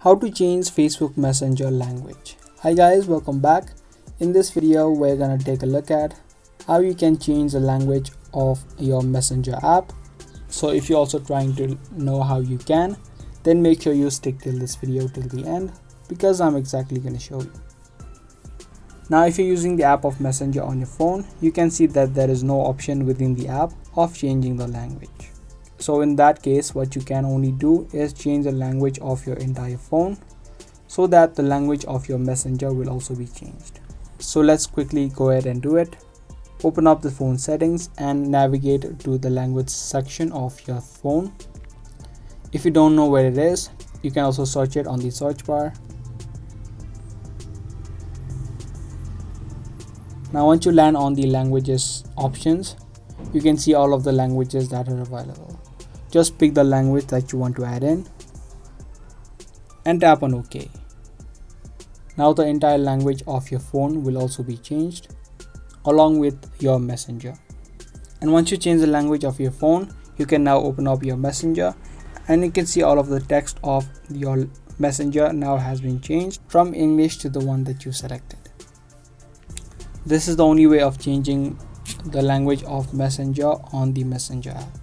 How to change Facebook Messenger language. Hi guys, welcome back. In this video we're gonna take a look at how you can change the language of your Messenger app. So if you're also trying to know how you can, then make sure you stick till this video till the end, because I'm exactly gonna show you. Now if you're using the app of Messenger on your phone, you can see that there is no option within the app of changing the language. So in that case, what you can only do is change the language of your entire phone so that the language of your Messenger will also be changed. So let's quickly go ahead and do it. Open up the phone settings and navigate to the language section of your phone. If you don't know where it is, you can also search it on the search bar. Now once you land on the languages options, you can see all of the languages that are available. Just pick the language that you want to add in and tap on OK. Now the entire language of your phone will also be changed along with your Messenger. And once you change the language of your phone, you can now open up your Messenger and you can see all of the text of your Messenger now has been changed from English to the one that you selected. This is the only way of changing the language of Messenger on the Messenger app.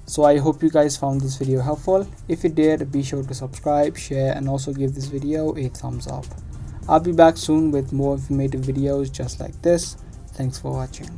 So I hope you guys found this video helpful. If you did, be sure to subscribe, share, and also give this video a thumbs up. I'll be back soon with more informative videos just like this. Thanks for watching.